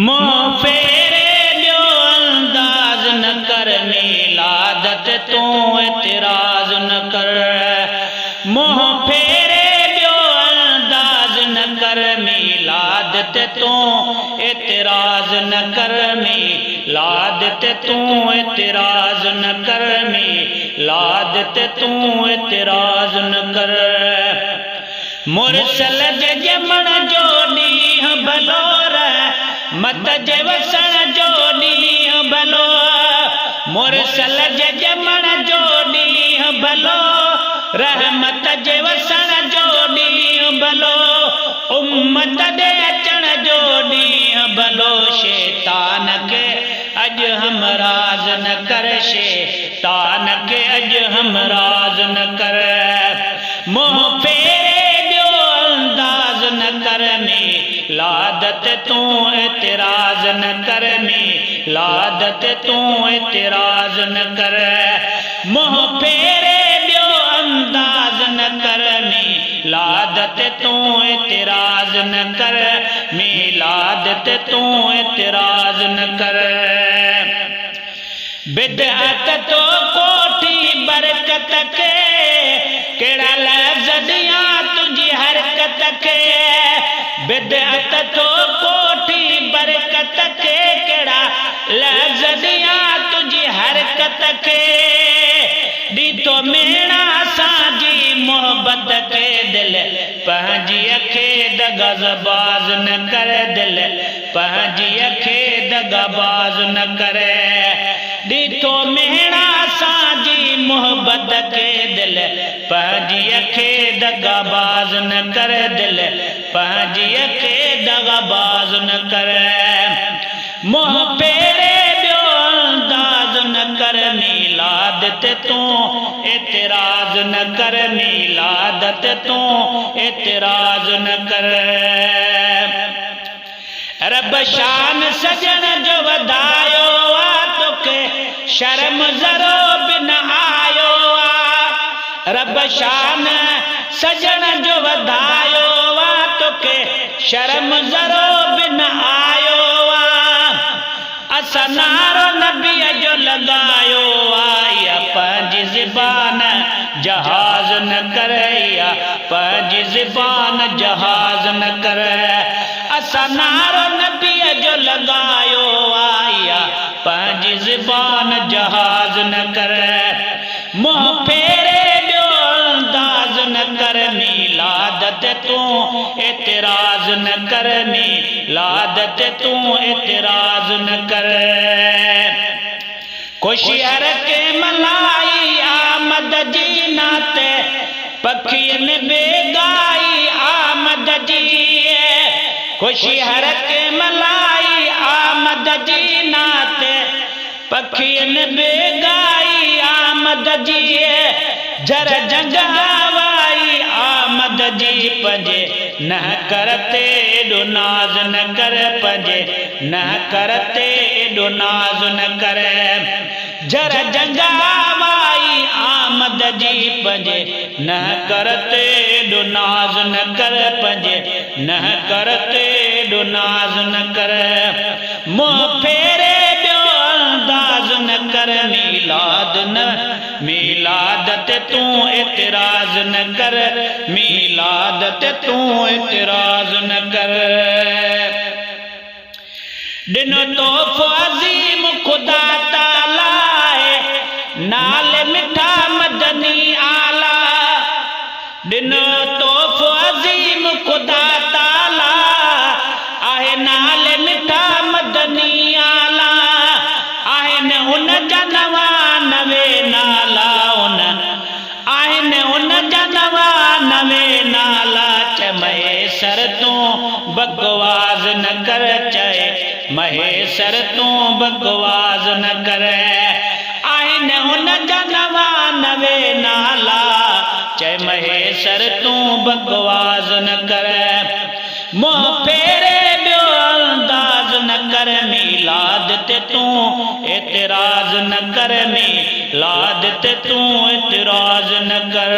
मुँह फेरे ॿियो अंदाज़ न कर, मीलादत तूं एतिराज़ न कर। मुँह फेरे ॿियो अंदाज़ न कर, मीलादत तूं एतिराज़ न कर, मीलादत तूं एतिराज़ न कर, मीलादत तूं एतिराज़ न कर। मुरसल जे ॼमण जो ॾींहुं भलो रह, मत जे वसण जो ॾींहुं भलो। मुरसल जे ॼमण जो ॾींहुं भलो, रहमत जे वसण जो ॾींहुं भलो, उम्मत जे अचण जो ॾींहुं भलो। शैतान खे अॼु हमराज़ न कर, शैतान खे अॼु हमराज़ न कर। मुँह फेरे ॿियो अंदाज़ न कर, मीलादत तूं एतिराज़ न कर, मीलादत तूं एतिराज़ न कर। मुँह फेरे ॿियो अंदाज़ न कर, मीलादत तूं एतिराज़ न कर, मीलादत तूं एतिराज़ न कर। बिदअत तो कोठी बरकत खे, कहिड़ा लफ़्ज़ ॾियां तुंहिंजी हरकत खे। बिदअत तो कोठी बरकत खे, कहिड़ा लफ़्ज़ ॾियां तुंहिंजी हरकत खे। ॾींदो मेणा असांजी मोहबत खे, दिलि पंहिंजीअ खे दगाबाज़ न कर, दिलि पंहिंजीअ खे दगाबाज़ न कर। ॾींदो मेणा असांजी मोहबत खे, दिलि पंहिंजीअ खे दगाबाज़ न कर, दिलि पंहिंजीअ खे दगाबाज़ न कर। मुँह फेरे ॿियो अंदाज़ न कर, मीलादत तूं एतिराज़ न कर, मीलादत तूं एतिराज़ न कर। रब शान सजण जो वधायो आ, तोखे शर्म ज़रो बि न आयो आ। रब शान सजण जो वधायो आ, तोखे शर्म ज़रो बि न आयो आ। असां नारो नबीअ जो लॻायो आ, या पंहिंजी ज़बान जहाज़ न कर, या पंहिंजी ज़बान जहाज़ न कर। असां नारो नबीअ जो लॻायो आ, या पंहिंजी ज़बान जहाज़ न कर। मुँह फेरे ॿियो अंदाज़ न कर, मीलादत तूं एतिराज़ न कर, मीलादत तूं एतिराज़ न कर। ख़ुशी हर के मलाई आमद जी नाते, पखियुनि बेगाई आमद जी। ख़ुशी हर के मलाई आमद जी नाते, पखियुनि बेगाई आमद जी। जर जंगावाई आमद जी, पंहिंजे न करते एॾो नाज़ न कर, पंहिंजे न करते एॾो नाज़ न कर। जर जंगावाई आमद जी, पंहिंजे न करते एॾो नाज़ न कर, पंहिंजे न करते एॾो नाज़ न कर। मुँह फेरे ॿियो अंदाज़ न कर, मीलादत तूं एतिराज़ न कर, मीलादत तूं एतिराज़ न कर। ॾिनो तोहफ़ो अज़ीम ख़ुदा ताला आहे, नाले मिठा मदनी आला। ॾिनो तोहफ़ो अज़ीम ख़ुदा ताला आहे, नाले मिठा मदनी आला। आहिनि उन जा नवां नवे नाला, आहिनि उन जा नवां नवे नाला। चए महेसर तूं बकवास न कर, चए महेसर तूं बकवास न कर। आहिनि उन जा नवां नवे नाला, चए महेसर तूं बकवास न कर। मुँह फेरे ॿियो अंदाज़ न कर, मीलादत तूं एतिराज़ न कर, मीलादत तूं एतिराज़ न कर।